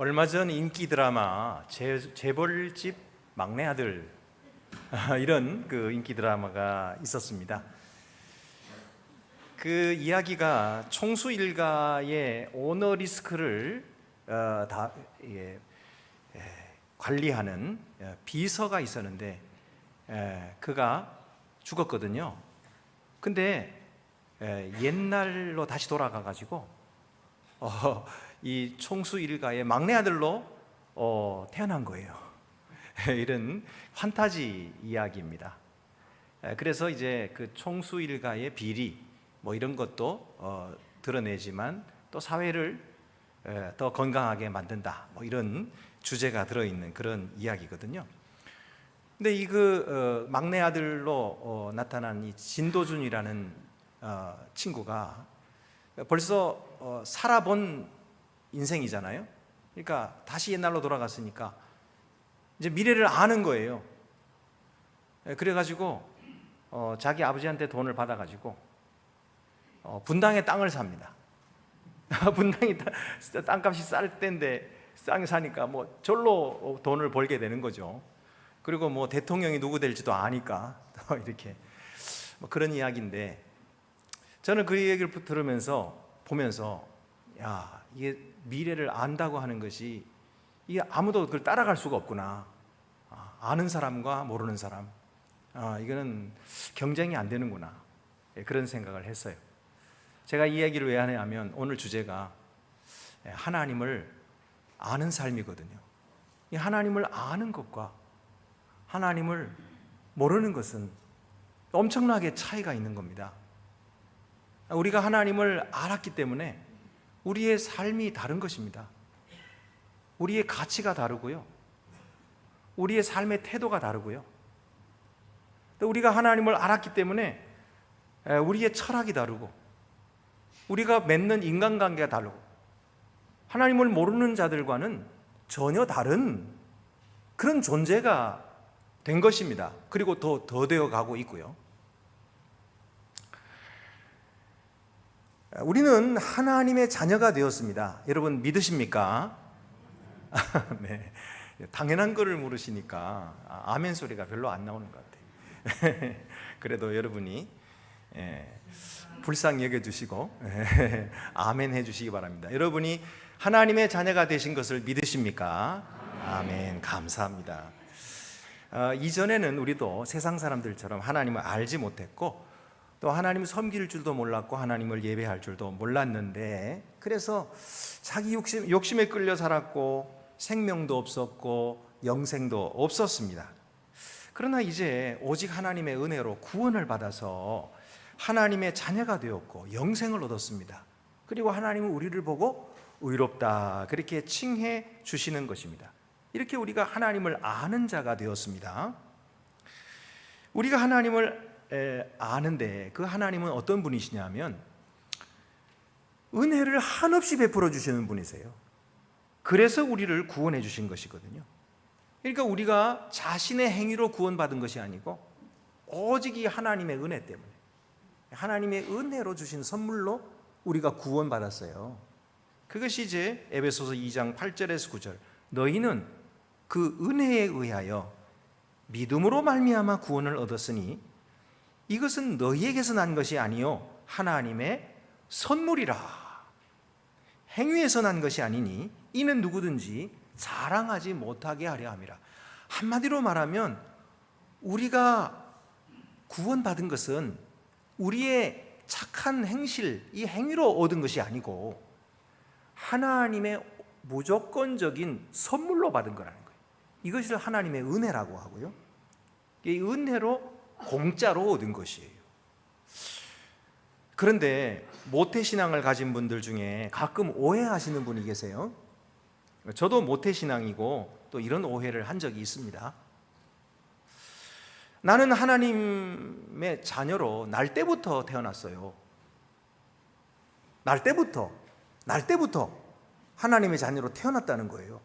얼마 전 인기 드라마 재벌집 막내 아들 이런 그 인기 드라마가 있었습니다. 그 이야기가 총수 일가의 오너 리스크를 관리하는 비서가 있었는데 그가 죽었거든요. 근데 옛날로 다시 돌아가 가지고 이 총수 일가의 막내 아들로 태어난 거예요. 이런 판타지 이야기입니다. 그래서 이제 그 총수 일가의 비리 뭐 이런 것도 드러내지만 또 사회를 더 건강하게 만든다 뭐 이런 주제가 들어있는 그런 이야기거든요. 근데 이 막내 아들로 나타난 이 진도준이라는 친구가 벌써 살아본 인생이잖아요. 그러니까 다시 옛날로 돌아갔으니까 이제 미래를 아는 거예요. 그래가지고 자기 아버지한테 돈을 받아가지고 분당에 땅을 삽니다. 분당이 땅값이 쌀 때인데 땅 사니까 뭐 절로 돈을 벌게 되는 거죠. 그리고 뭐 대통령이 누구 될지도 아니까 이렇게 뭐 그런 이야기인데, 저는 그 얘기를 보면서 야, 이게 미래를 안다고 하는 것이 이게 아무도 그걸 따라갈 수가 없구나. 아는 사람과 모르는 사람, 이거는 경쟁이 안 되는구나. 그런 생각을 했어요. 제가 이 얘기를 왜 하냐면 오늘 주제가 하나님을 아는 삶이거든요. 이 하나님을 아는 것과 하나님을 모르는 것은 엄청나게 차이가 있는 겁니다. 우리가 하나님을 알았기 때문에 우리의 삶이 다른 것입니다. 우리의 가치가 다르고요, 우리의 삶의 태도가 다르고요, 또 우리가 하나님을 알았기 때문에 우리의 철학이 다르고 우리가 맺는 인간관계가 다르고 하나님을 모르는 자들과는 전혀 다른 그런 존재가 된 것입니다. 그리고 더 되어 가고 있고요. 우리는 하나님의 자녀가 되었습니다. 여러분 믿으십니까? 네, 당연한 거를 물으시니까 아멘 소리가 별로 안 나오는 것 같아요. 그래도 여러분이 불쌍히 여겨주시고 아멘 해주시기 바랍니다. 여러분이 하나님의 자녀가 되신 것을 믿으십니까? 아멘. 감사합니다. 이전에는 우리도 세상 사람들처럼 하나님을 알지 못했고 또 하나님을 섬길 줄도 몰랐고 하나님을 예배할 줄도 몰랐는데, 그래서 자기 욕심에 끌려 살았고 생명도 없었고 영생도 없었습니다. 그러나 이제 오직 하나님의 은혜로 구원을 받아서 하나님의 자녀가 되었고 영생을 얻었습니다. 그리고 하나님은 우리를 보고 의롭다 그렇게 칭해 주시는 것입니다. 이렇게 우리가 하나님을 아는 자가 되었습니다. 우리가 하나님을 아는데 그 하나님은 어떤 분이시냐면 은혜를 한없이 베풀어 주시는 분이세요. 그래서 우리를 구원해 주신 것이거든요. 그러니까 우리가 자신의 행위로 구원받은 것이 아니고 오직 이 하나님의 은혜 때문에, 하나님의 은혜로 주신 선물로 우리가 구원받았어요. 그것이 이제 에베소서 2장 8절에서 9절, 너희는 그 은혜에 의하여 믿음으로 말미암아 구원을 얻었으니 이것은 너희에게서 난 것이 아니요 하나님의 선물이라. 행위에서 난 것이 아니니 이는 누구든지 자랑하지 못하게 하려 함이라. 한마디로 말하면 우리가 구원받은 것은 우리의 착한 행실, 이 행위로 얻은 것이 아니고 하나님의 무조건적인 선물로 받은 거라는 거예요. 이것을 하나님의 은혜라고 하고요, 이 은혜로 공짜로 얻은 것이에요. 그런데 모태신앙을 가진 분들 중에 가끔 오해하시는 분이 계세요. 저도 모태신앙이고 또 이런 오해를 한 적이 있습니다. 나는 하나님의 자녀로 날 때부터 태어났어요. 날 때부터 하나님의 자녀로 태어났다는 거예요.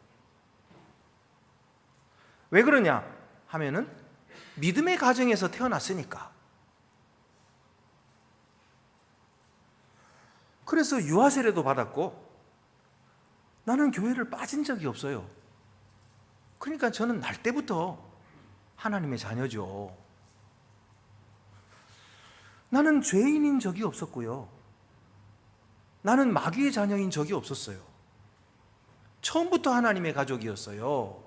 왜 그러냐 하면은 믿음의 가정에서 태어났으니까. 그래서 유아 세례도 받았고 나는 교회를 빠진 적이 없어요. 그러니까 저는 날 때부터 하나님의 자녀죠. 나는 죄인인 적이 없었고요. 나는 마귀의 자녀인 적이 없었어요. 처음부터 하나님의 가족이었어요.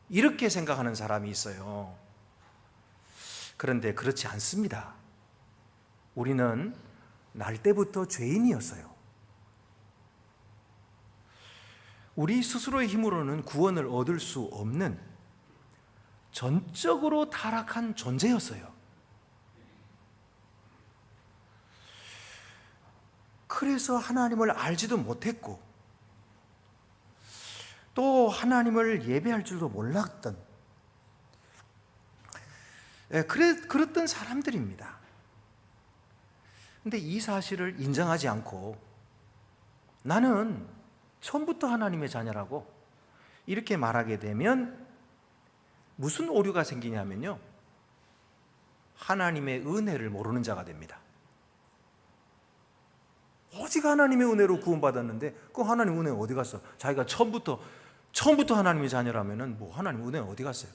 이렇게 생각하는 사람이 있어요. 그런데 그렇지 않습니다. 우리는 날 때부터 죄인이었어요. 우리 스스로의 힘으로는 구원을 얻을 수 없는 전적으로 타락한 존재였어요. 그래서 하나님을 알지도 못했고 또 하나님을 예배할 줄도 몰랐던 그랬던 사람들입니다. 근데 이 사실을 인정하지 않고 나는 처음부터 하나님의 자녀라고 이렇게 말하게 되면 무슨 오류가 생기냐면요, 하나님의 은혜를 모르는 자가 됩니다. 오직 하나님의 은혜로 구원받았는데 그 하나님 은혜 어디 갔어? 자기가 처음부터 하나님의 자녀라면은 뭐 하나님 은혜 어디 갔어요?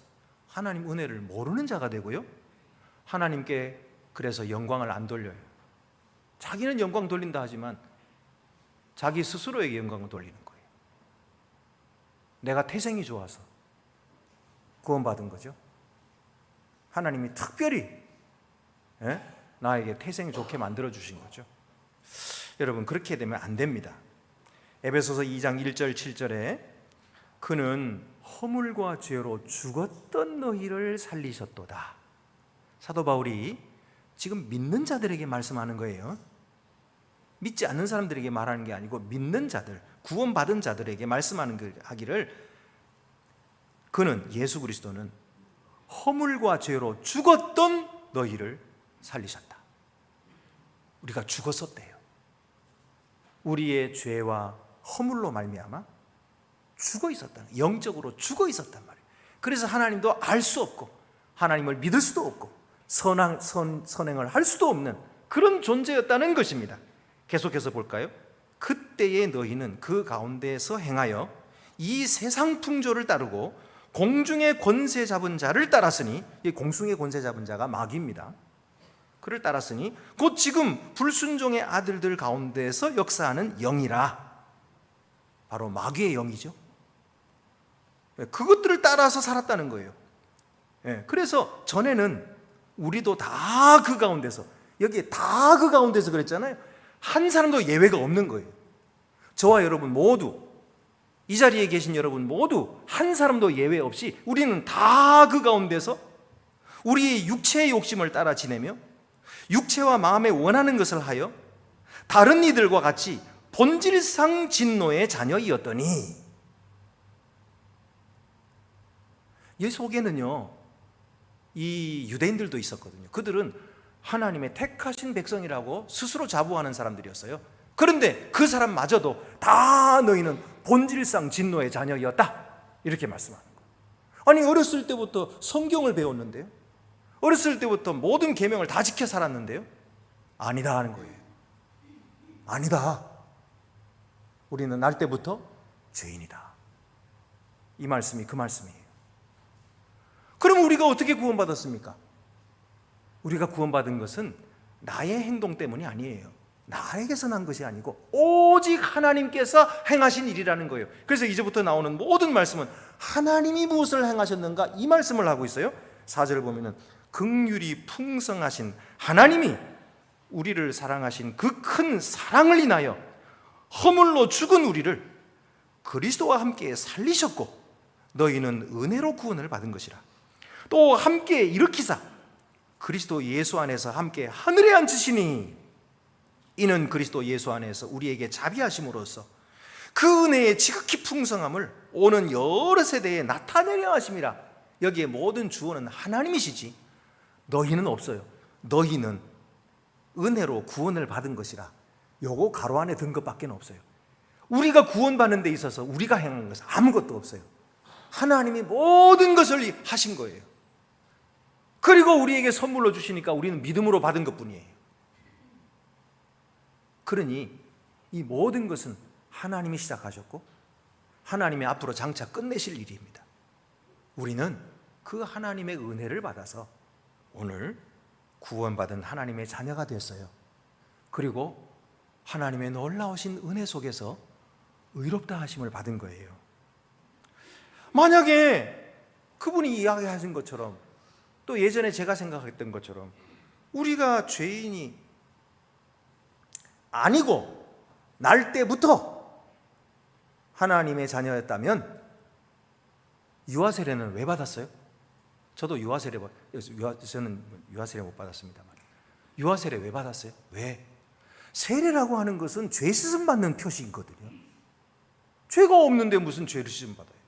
하나님 은혜를 모르는 자가 되고요, 하나님께 그래서 영광을 안 돌려요. 자기는 영광 돌린다 하지만 자기 스스로에게 영광을 돌리는 거예요. 내가 태생이 좋아서 구원받은 거죠. 하나님이 특별히 나에게 태생이 좋게 만들어 주신 거죠. 여러분, 그렇게 되면 안 됩니다. 에베소서 2장 1절 7절에 그는 허물과 죄로 죽었던 너희를 살리셨도다. 사도 바울이 지금 믿는 자들에게 말씀하는 거예요. 믿지 않는 사람들에게 말하는 게 아니고 믿는 자들, 구원받은 자들에게 말씀하는 하기를, 그는 예수 그리스도는 허물과 죄로 죽었던 너희를 살리셨다. 우리가 죽었었대요. 우리의 죄와 허물로 말미암아 죽어 있었다. 영적으로 죽어 있었단 말이에요. 그래서 하나님도 알 수 없고 하나님을 믿을 수도 없고 선행을 할 수도 없는 그런 존재였다는 것입니다. 계속해서 볼까요? 그때의 너희는 그 가운데에서 행하여 이 세상 풍조를 따르고 공중의 권세 잡은 자를 따랐으니, 이 공중의 권세 잡은 자가 마귀입니다. 그를 따랐으니 곧 지금 불순종의 아들들 가운데에서 역사하는 영이라. 바로 마귀의 영이죠. 그것들을 따라서 살았다는 거예요. 그래서 전에는 우리도 다 그 가운데서, 여기에 다 그 가운데서 그랬잖아요. 한 사람도 예외가 없는 거예요. 저와 여러분 모두, 이 자리에 계신 여러분 모두 한 사람도 예외 없이 우리는 다 그 가운데서 우리의 육체의 욕심을 따라 지내며 육체와 마음에 원하는 것을 하여 다른 이들과 같이 본질상 진노의 자녀이었더니, 이 속에는요 이 유대인들도 있었거든요. 그들은 하나님의 택하신 백성이라고 스스로 자부하는 사람들이었어요. 그런데 그 사람마저도 다 너희는 본질상 진노의 자녀였다, 이렇게 말씀하는 거예요. 아니, 어렸을 때부터 성경을 배웠는데요, 어렸을 때부터 모든 계명을 다 지켜 살았는데요, 아니다 하는 거예요. 아니다, 우리는 날 때부터 죄인이다. 이 말씀이 그 말씀이에요. 그럼 우리가 어떻게 구원받았습니까? 우리가 구원받은 것은 나의 행동 때문이 아니에요. 나에게서 난 것이 아니고 오직 하나님께서 행하신 일이라는 거예요. 그래서 이제부터 나오는 모든 말씀은 하나님이 무엇을 행하셨는가, 이 말씀을 하고 있어요. 4절을 보면은 긍휼이 풍성하신 하나님이 우리를 사랑하신 그 큰 사랑을 인하여 허물로 죽은 우리를 그리스도와 함께 살리셨고 너희는 은혜로 구원을 받은 것이라. 또 함께 일으키사 그리스도 예수 안에서 함께 하늘에 앉으시니 이는 그리스도 예수 안에서 우리에게 자비하심으로써 그 은혜의 지극히 풍성함을 오는 여러 세대에 나타내려 하심이라. 여기에 모든 주어는 하나님이시지 너희는 없어요. 너희는 은혜로 구원을 받은 것이라. 요거 가로 안에 든 것밖에 없어요. 우리가 구원받는 데 있어서 우리가 행한 것은 아무것도 없어요. 하나님이 모든 것을 하신 거예요. 그리고 우리에게 선물로 주시니까 우리는 믿음으로 받은 것뿐이에요. 그러니 이 모든 것은 하나님이 시작하셨고 하나님이 앞으로 장차 끝내실 일입니다. 우리는 그 하나님의 은혜를 받아서 오늘 구원받은 하나님의 자녀가 됐어요. 그리고 하나님의 놀라우신 은혜 속에서 의롭다 하심을 받은 거예요. 만약에 그분이 이야기하신 것처럼, 또 예전에 제가 생각했던 것처럼 우리가 죄인이 아니고 날 때부터 하나님의 자녀였다면 유아세례는 왜 받았어요? 저는 유아세례 못 받았습니다만, 유아세례 왜 받았어요? 왜? 세례라고 하는 것은 죄 씻음 받는 표시거든요. 죄가 없는데 무슨 죄를 씻음 받아요?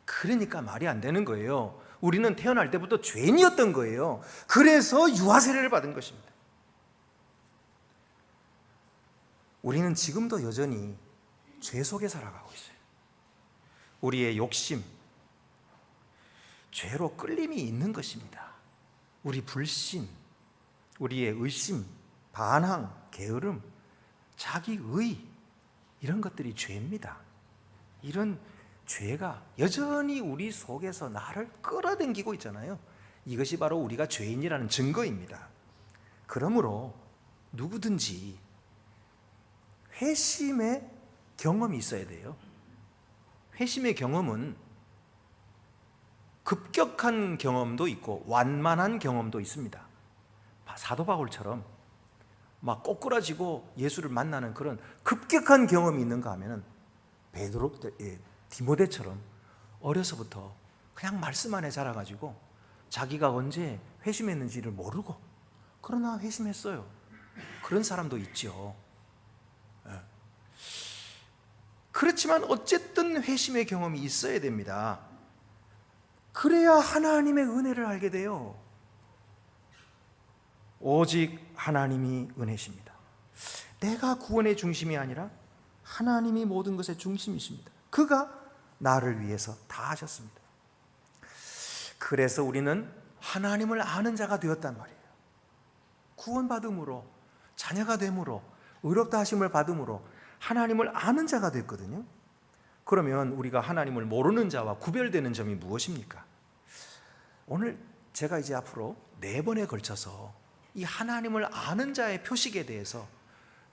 그러니까 말이 안 되는 거예요. 우리는 태어날 때부터 죄인이었던 거예요. 그래서 유아세례를 받은 것입니다. 우리는 지금도 여전히 죄 속에 살아가고 있어요. 우리의 욕심, 죄로 끌림이 있는 것입니다. 우리 불신, 우리의 의심, 반항, 게으름, 자기의, 이런 것들이 죄입니다. 이런 죄가 여전히 우리 속에서 나를 끌어당기고 있잖아요. 이것이 바로 우리가 죄인이라는 증거입니다. 그러므로 누구든지 회심의 경험이 있어야 돼요. 회심의 경험은 급격한 경험도 있고 완만한 경험도 있습니다. 사도 바울처럼 막 꼬꾸라지고 예수를 만나는 그런 급격한 경험이 있는가 하면은 디모데처럼 어려서부터 그냥 말씀 안에 자라가지고 자기가 언제 회심했는지를 모르고 그러나 회심했어요. 그런 사람도 있죠. 그렇지만 어쨌든 회심의 경험이 있어야 됩니다. 그래야 하나님의 은혜를 알게 돼요. 오직 하나님이 은혜십니다. 내가 구원의 중심이 아니라 하나님이 모든 것의 중심이십니다. 그가 나를 위해서 다 하셨습니다. 그래서 우리는 하나님을 아는 자가 되었단 말이에요. 구원받음으로, 자녀가 됨으로, 의롭다 하심을 받음으로 하나님을 아는 자가 됐거든요. 그러면 우리가 하나님을 모르는 자와 구별되는 점이 무엇입니까? 오늘 제가 이제 앞으로 4번에 걸쳐서 이 하나님을 아는 자의 표식에 대해서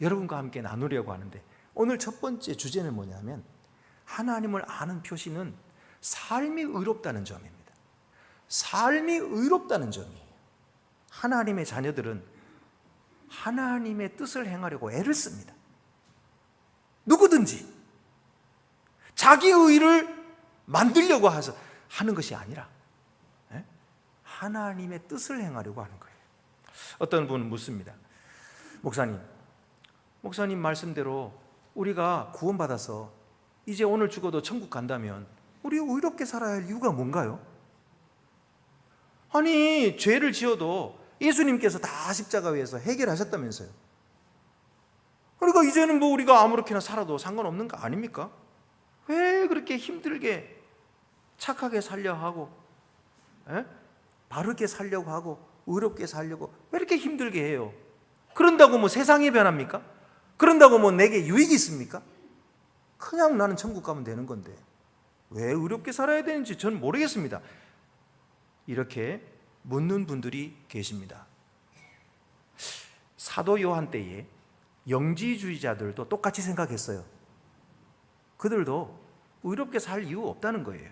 여러분과 함께 나누려고 하는데, 오늘 첫 번째 주제는 뭐냐면 하나님을 아는 표시는 삶이 의롭다는 점입니다. 삶이 의롭다는 점이에요. 하나님의 자녀들은 하나님의 뜻을 행하려고 애를 씁니다. 누구든지 자기 의를 만들려고 해서 하는 것이 아니라 하나님의 뜻을 행하려고 하는 거예요. 어떤 분은 묻습니다. 목사님 말씀대로 우리가 구원받아서 이제 오늘 죽어도 천국 간다면 우리 의롭게 살아야 할 이유가 뭔가요? 아니, 죄를 지어도 예수님께서 다 십자가 위에서 해결하셨다면서요. 그러니까 이제는 뭐 우리가 아무렇게나 살아도 상관없는 거 아닙니까? 왜 그렇게 힘들게 착하게 살려 하고 바르게 살려고 하고 의롭게 살려고 왜 이렇게 힘들게 해요? 그런다고 뭐 세상이 변합니까? 그런다고 뭐 내게 유익이 있습니까? 그냥 나는 천국 가면 되는 건데 왜 의롭게 살아야 되는지 저는 모르겠습니다. 이렇게 묻는 분들이 계십니다. 사도 요한 때에 영지주의자들도 똑같이 생각했어요. 그들도 의롭게 살 이유 없다는 거예요.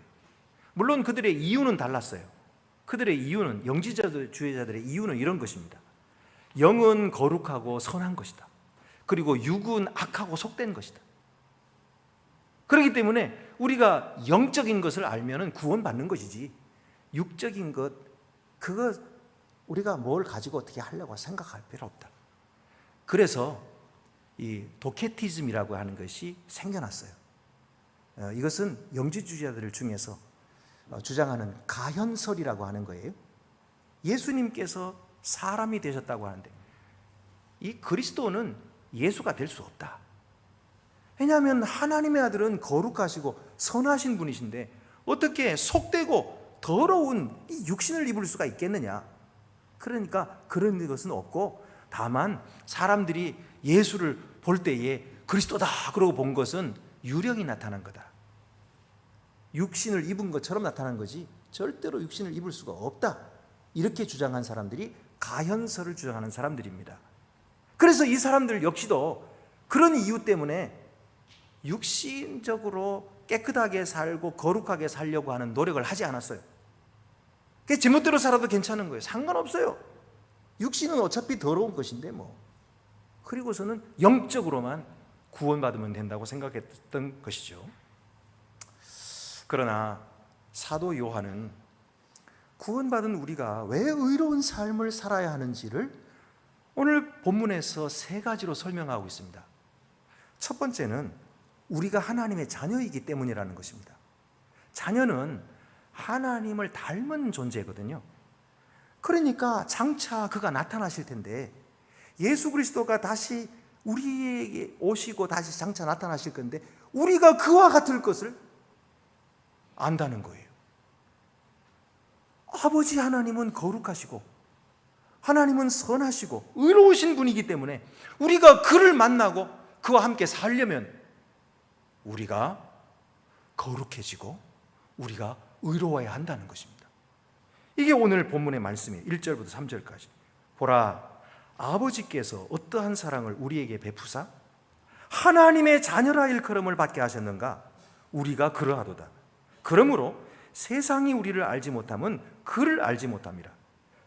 물론 그들의 이유는 달랐어요. 그들의 이유는, 영지주의자들의 이유는 이런 것입니다. 영은 거룩하고 선한 것이다. 그리고 육은 악하고 속된 것이다. 그렇기 때문에 우리가 영적인 것을 알면 구원받는 것이지 육적인 것, 그거 우리가 뭘 가지고 어떻게 하려고 생각할 필요 없다. 그래서 이 도케티즘이라고 하는 것이 생겨났어요. 이것은 영지주의자들 중에서 주장하는 가현설이라고 하는 거예요. 예수님께서 사람이 되셨다고 하는데 이 그리스도는 예수가 될 수 없다. 왜냐하면 하나님의 아들은 거룩하시고 선하신 분이신데 어떻게 속되고 더러운 이 육신을 입을 수가 있겠느냐. 그러니까 그런 것은 없고, 다만 사람들이 예수를 볼 때에 그리스도다 그러고 본 것은 유령이 나타난 거다. 육신을 입은 것처럼 나타난 거지 절대로 육신을 입을 수가 없다. 이렇게 주장한 사람들이 가현설을 주장하는 사람들입니다. 그래서 이 사람들 역시도 그런 이유 때문에 육신적으로 깨끗하게 살고 거룩하게 살려고 하는 노력을 하지 않았어요. 제멋대로 살아도 괜찮은 거예요. 상관없어요. 육신은 어차피 더러운 것인데 뭐. 그리고서는 영적으로만 구원받으면 된다고 생각했던 것이죠. 그러나 사도 요한은 구원받은 우리가 왜 의로운 삶을 살아야 하는지를 오늘 본문에서 세 가지로 설명하고 있습니다. 첫 번째는 우리가 하나님의 자녀이기 때문이라는 것입니다. 자녀는 하나님을 닮은 존재거든요. 그러니까 장차 그가 나타나실 텐데 예수 그리스도가 다시 우리에게 오시고 다시 장차 나타나실 건데 우리가 그와 같을 것을 안다는 거예요. 아버지 하나님은 거룩하시고 하나님은 선하시고 의로우신 분이기 때문에 우리가 그를 만나고 그와 함께 살려면 우리가 거룩해지고 우리가 의로워야 한다는 것입니다. 이게 오늘 본문의 말씀이에요. 1절부터 3절까지. 보라, 아버지께서 어떠한 사랑을 우리에게 베푸사 하나님의 자녀라 일컬음을 받게 하셨는가? 우리가 그러하도다. 그러므로 세상이 우리를 알지 못함은 그를 알지 못함이라.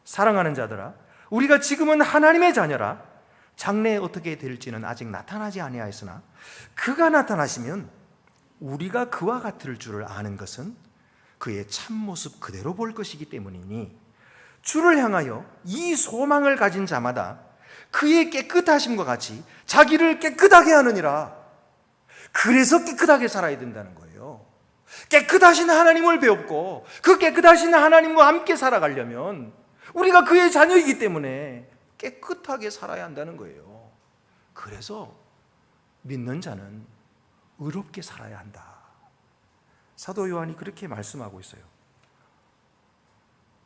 사랑하는 자들아, 우리가 지금은 하나님의 자녀라. 장래에 어떻게 될지는 아직 나타나지 아니하였으나 그가 나타나시면 우리가 그와 같을 줄을 아는 것은 그의 참모습 그대로 볼 것이기 때문이니 주를 향하여 이 소망을 가진 자마다 그의 깨끗하심과 같이 자기를 깨끗하게 하느니라. 그래서 깨끗하게 살아야 된다는 거예요. 깨끗하신 하나님을 배웠고 그 깨끗하신 하나님과 함께 살아가려면 우리가 그의 자녀이기 때문에 깨끗하게 살아야 한다는 거예요. 그래서 믿는 자는 의롭게 살아야 한다. 사도 요한이 그렇게 말씀하고 있어요.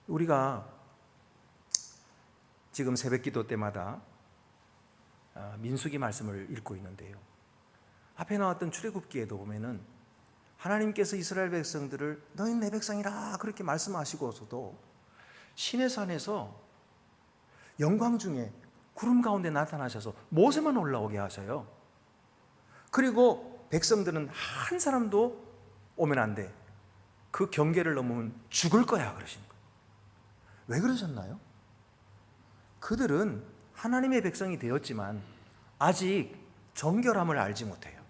우리가 지금 새벽기도 때마다 민수기 말씀을 읽고 있는데요, 앞에 나왔던 출애굽기에도 보면은 하나님께서 이스라엘 백성들을 너희는 내 백성이라 그렇게 말씀하시고서도 시내산에서 영광 중에 구름 가운데 나타나셔서 모세만 올라오게 하셔요. 그리고 백성들은 한 사람도 오면 안 돼. 그 경계를 넘으면 죽을 거야 그러시는 거예요. 왜 그러셨나요? 그들은 하나님의 백성이 되었지만 아직 정결함을 알지 못해요.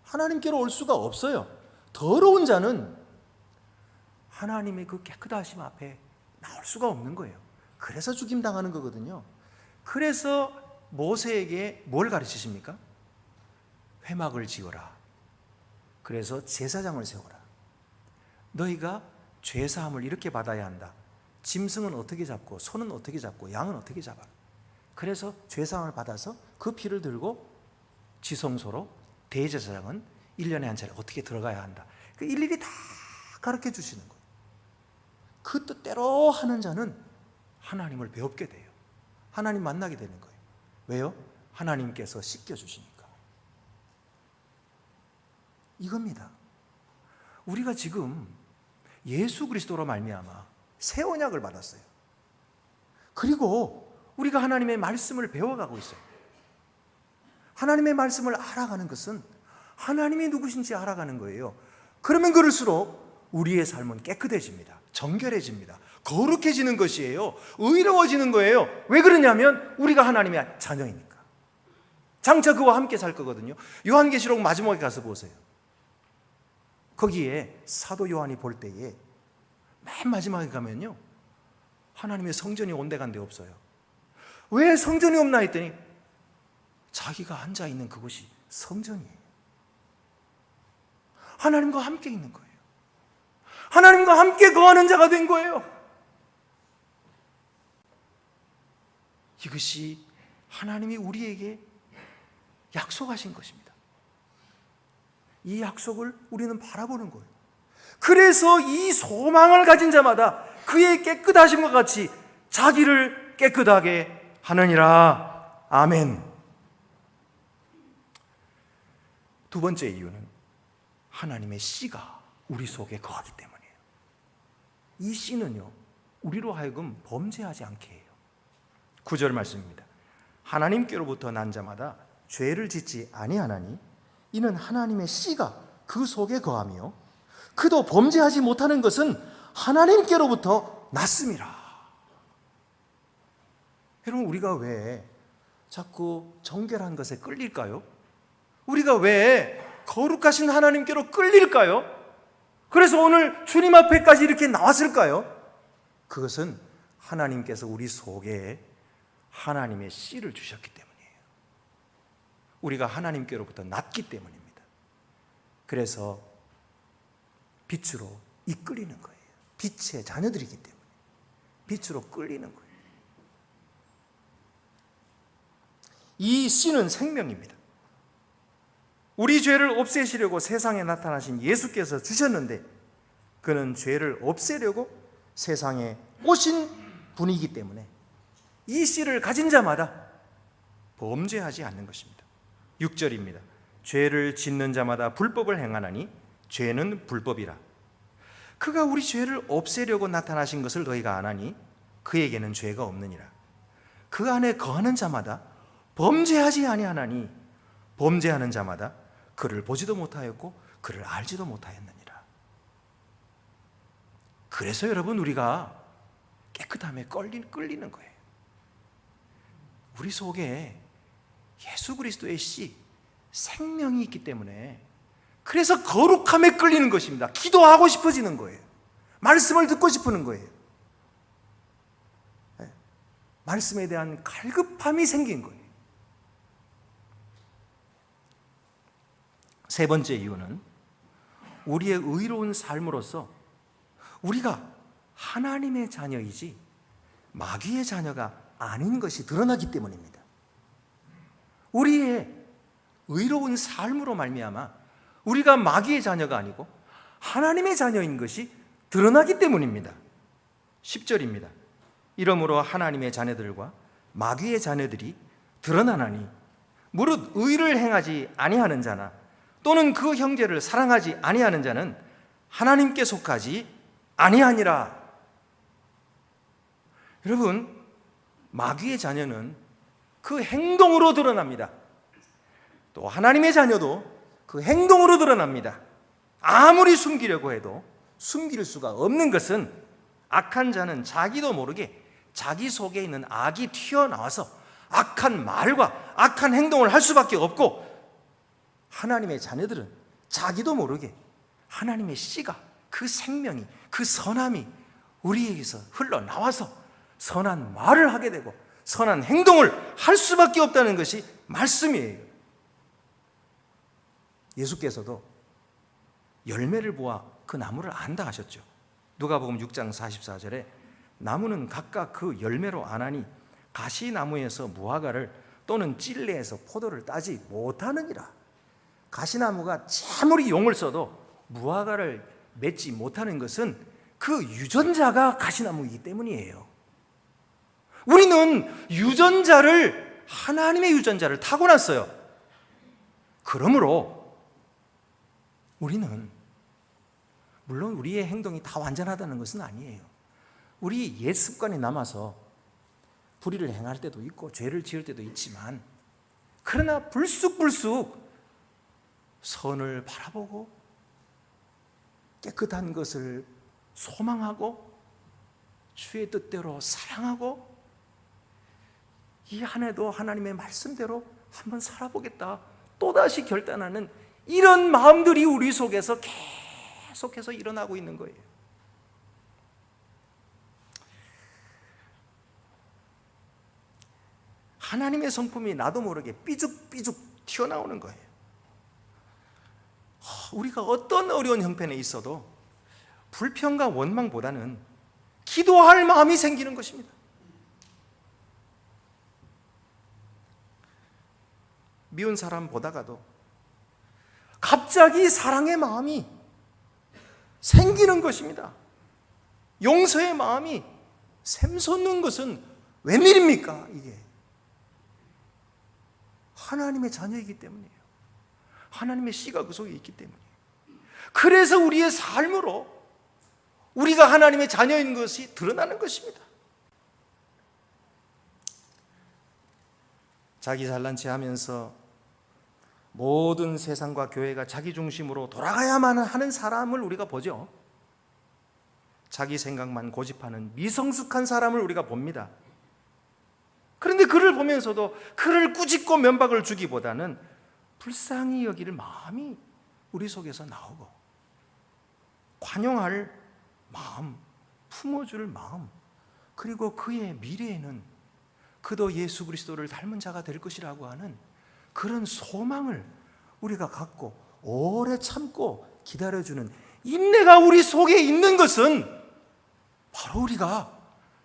하나님께로 올 수가 없어요. 더러운 자는 하나님의 그 깨끗하심 앞에 나올 수가 없는 거예요. 그래서 죽임당하는 거거든요. 그래서 모세에게 뭘 가르치십니까? 회막을 지어라. 그래서 제사장을 세워라. 너희가 죄사함을 이렇게 받아야 한다. 짐승은 어떻게 잡고 소는 어떻게 잡고 양은 어떻게 잡아. 그래서 죄사함을 받아서 그 피를 들고 지성소로 대제사장은 1년에 한 차례 어떻게 들어가야 한다. 그 일일이 다 가르쳐 주시는 거예요. 그 뜻대로 하는 자는 하나님을 배웁게 돼요. 하나님 만나게 되는 거예요. 왜요? 하나님께서 씻겨주시니까. 이겁니다. 우리가 지금 예수 그리스도로 말미암아 새 언약을 받았어요. 그리고 우리가 하나님의 말씀을 배워가고 있어요. 하나님의 말씀을 알아가는 것은 하나님이 누구신지 알아가는 거예요. 그러면 그럴수록 우리의 삶은 깨끗해집니다. 정결해집니다. 거룩해지는 것이에요. 의로워지는 거예요. 왜 그러냐면 우리가 하나님의 자녀이니까. 장차 그와 함께 살 거거든요. 요한계시록 마지막에 가서 보세요. 거기에 사도 요한이 볼 때에 맨 마지막에 가면요, 하나님의 성전이 온데간데 없어요. 왜 성전이 없나 했더니 자기가 앉아있는 그곳이 성전이에요. 하나님과 함께 있는 거예요. 하나님과 함께 거하는 자가 된 거예요. 이것이 하나님이 우리에게 약속하신 것입니다. 이 약속을 우리는 바라보는 거예요. 그래서 이 소망을 가진 자마다 그의 깨끗하심과 같이 자기를 깨끗하게 하느니라. 아멘. 두 번째 이유는 하나님의 씨가 우리 속에 거하기 때문이에요. 이 씨는요, 우리로 하여금 범죄하지 않게 해요. 9절 말씀입니다. 하나님께로부터 난 자마다 죄를 짓지 아니하나니 이는 하나님의 씨가 그 속에 거하며 그도 범죄하지 못하는 것은 하나님께로부터 났음이라. 여러분, 우리가 왜 자꾸 정결한 것에 끌릴까요? 우리가 왜 거룩하신 하나님께로 끌릴까요? 그래서 오늘 주님 앞에까지 이렇게 나왔을까요? 그것은 하나님께서 우리 속에 하나님의 씨를 주셨기 때문이에요. 우리가 하나님께로부터 났기 때문입니다. 그래서 빛으로 이끌리는 거예요. 빛의 자녀들이기 때문에 빛으로 끌리는 거예요. 이 씨는 생명입니다. 우리 죄를 없애시려고 세상에 나타나신 예수께서 주셨는데 그는 죄를 없애려고 세상에 오신 분이기 때문에 이 씨를 가진 자마다 범죄하지 않는 것입니다. 6절입니다. 죄를 짓는 자마다 불법을 행하나니 죄는 불법이라. 그가 우리 죄를 없애려고 나타나신 것을 너희가 아나니 그에게는 죄가 없느니라. 그 안에 거하는 자마다 범죄하지 아니하나니 범죄하는 자마다 그를 보지도 못하였고 그를 알지도 못하였느니라. 그래서 여러분, 우리가 깨끗함에 끌리는 거예요. 우리 속에 예수 그리스도의 씨, 생명이 있기 때문에, 그래서 거룩함에 끌리는 것입니다. 기도하고 싶어지는 거예요. 말씀을 듣고 싶은 거예요. 말씀에 대한 갈급함이 생긴 거예요. 세 번째 이유는 우리의 의로운 삶으로서 우리가 하나님의 자녀이지 마귀의 자녀가 아닌 것이 드러나기 때문입니다. 우리의 의로운 삶으로 말미암아 우리가 마귀의 자녀가 아니고 하나님의 자녀인 것이 드러나기 때문입니다. 10절입니다. 이러므로 하나님의 자녀들과 마귀의 자녀들이 드러나나니 무릇 의를 행하지 아니하는 자나 또는 그 형제를 사랑하지 아니하는 자는 하나님께 속하지 아니하니라. 여러분, 마귀의 자녀는 그 행동으로 드러납니다. 또 하나님의 자녀도 그 행동으로 드러납니다. 아무리 숨기려고 해도 숨길 수가 없는 것은 악한 자는 자기도 모르게 자기 속에 있는 악이 튀어나와서 악한 말과 악한 행동을 할 수밖에 없고, 하나님의 자녀들은 자기도 모르게 하나님의 씨가, 그 생명이, 그 선함이 우리에게서 흘러나와서 선한 말을 하게 되고 선한 행동을 할 수밖에 없다는 것이 말씀이에요. 예수께서도 열매를 보아 그 나무를 안다 하셨죠. 누가복음 6장 44절에 나무는 각각 그 열매로 아나니 가시나무에서 무화과를 또는 찔레에서 포도를 따지 못하느니라. 가시나무가 아무리 용을 써도 무화과를 맺지 못하는 것은 그 유전자가 가시나무이기 때문이에요. 우리는 하나님의 유전자를 타고났어요. 그러므로 우리는, 물론 우리의 행동이 다 완전하다는 것은 아니에요. 우리 옛 습관이 남아서 불의를 행할 때도 있고 죄를 지을 때도 있지만, 그러나 불쑥불쑥 선을 바라보고 깨끗한 것을 소망하고 주의 뜻대로 사랑하고 이 한 해도 하나님의 말씀대로 한번 살아보겠다 또다시 결단하는 이런 마음들이 우리 속에서 계속해서 일어나고 있는 거예요. 하나님의 성품이 나도 모르게 삐죽삐죽 튀어나오는 거예요. 우리가 어떤 어려운 형편에 있어도 불평과 원망보다는 기도할 마음이 생기는 것입니다. 미운 사람 보다가도 갑자기 사랑의 마음이 생기는 것입니다. 용서의 마음이 샘솟는 것은 웬일입니까? 이게 하나님의 자녀이기 때문이에요. 하나님의 씨가 그 속에 있기 때문이에요. 그래서 우리의 삶으로 우리가 하나님의 자녀인 것이 드러나는 것입니다. 자기 잘난 체 하면서 모든 세상과 교회가 자기 중심으로 돌아가야만 하는 사람을 우리가 보죠. 자기 생각만 고집하는 미성숙한 사람을 우리가 봅니다. 그런데 그를 보면서도 그를 꾸짖고 면박을 주기보다는 불쌍히 여길 마음이 우리 속에서 나오고, 관용할 마음, 품어줄 마음, 그리고 그의 미래에는 그도 예수 그리스도를 닮은 자가 될 것이라고 하는 그런 소망을 우리가 갖고 오래 참고 기다려주는 인내가 우리 속에 있는 것은 바로 우리가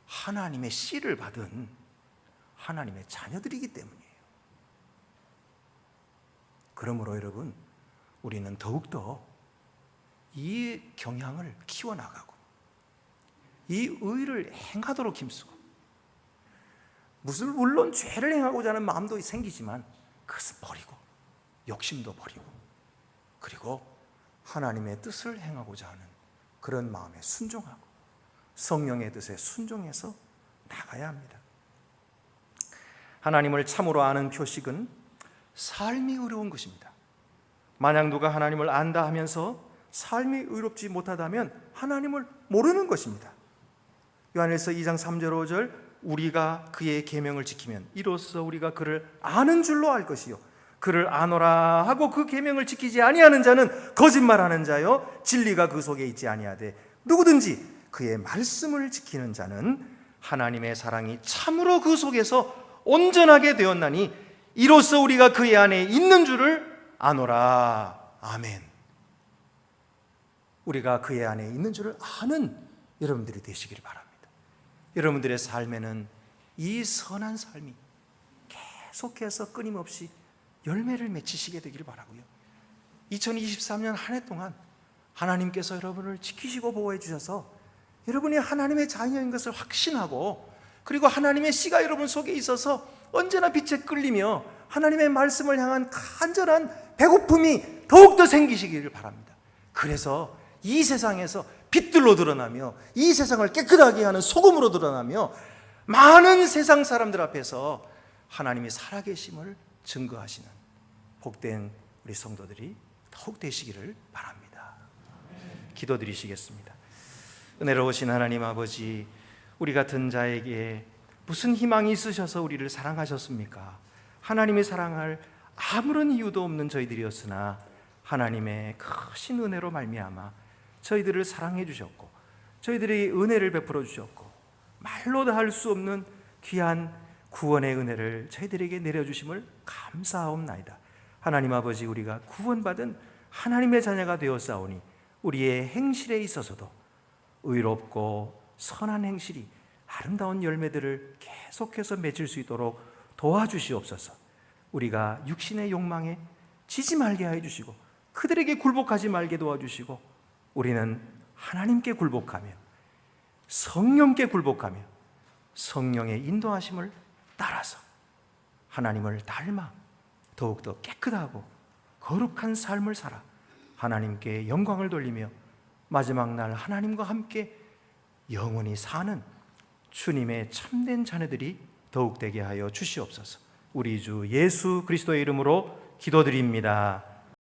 하나님의 씨를 받은 하나님의 자녀들이기 때문이에요. 그러므로 여러분, 우리는 더욱더 이 경향을 키워나가고 이 의를 행하도록 힘쓰고, 물론 죄를 행하고자 하는 마음도 생기지만 그것을 버리고, 욕심도 버리고, 그리고 하나님의 뜻을 행하고자 하는 그런 마음에 순종하고 성령의 뜻에 순종해서 나가야 합니다. 하나님을 참으로 아는 표식은 삶이 의로운 것입니다. 만약 누가 하나님을 안다 하면서 삶이 의롭지 못하다면 하나님을 모르는 것입니다. 요한일서 2장 3절 5절, 우리가 그의 계명을 지키면 이로써 우리가 그를 아는 줄로 알 것이요 그를 아노라 하고 그 계명을 지키지 아니하는 자는 거짓말하는 자요 진리가 그 속에 있지 아니하되 누구든지 그의 말씀을 지키는 자는 하나님의 사랑이 참으로 그 속에서 온전하게 되었나니 이로써 우리가 그의 안에 있는 줄을 아노라. 아멘. 우리가 그의 안에 있는 줄을 아는 여러분들이 되시길 바랍니다. 여러분들의 삶에는 이 선한 삶이 계속해서 끊임없이 열매를 맺히시게 되기를 바라고요. 2023년 한 해 동안 하나님께서 여러분을 지키시고 보호해 주셔서 여러분이 하나님의 자녀인 것을 확신하고, 그리고 하나님의 씨가 여러분 속에 있어서 언제나 빛에 끌리며 하나님의 말씀을 향한 간절한 배고픔이 더욱더 생기시기를 바랍니다. 그래서 이 세상에서 빛들로 드러나며 이 세상을 깨끗하게 하는 소금으로 드러나며 많은 세상 사람들 앞에서 하나님이 살아계심을 증거하시는 복된 우리 성도들이 더욱 되시기를 바랍니다. 기도드리시겠습니다. 은혜로우신 하나님 아버지, 우리 같은 자에게 무슨 희망이 있으셔서 우리를 사랑하셨습니까? 하나님의 사랑할 아무런 이유도 없는 저희들이었으나 하나님의 크신 은혜로 말미암아 저희들을 사랑해 주셨고, 저희들이 은혜를 베풀어 주셨고, 말로도 할 수 없는 귀한 구원의 은혜를 저희들에게 내려주심을 감사하옵나이다. 하나님 아버지, 우리가 구원받은 하나님의 자녀가 되었사오니 우리의 행실에 있어서도 의롭고 선한 행실이 아름다운 열매들을 계속해서 맺을 수 있도록 도와주시옵소서. 우리가 육신의 욕망에 지지 말게 하여 주시고 그들에게 굴복하지 말게 도와주시고, 우리는 하나님께 굴복하며 성령께 굴복하며 성령의 인도하심을 따라서 하나님을 닮아 더욱더 깨끗하고 거룩한 삶을 살아 하나님께 영광을 돌리며 마지막 날 하나님과 함께 영원히 사는 주님의 참된 자녀들이 더욱 되게 하여 주시옵소서. 우리 주 예수 그리스도의 이름으로 기도드립니다.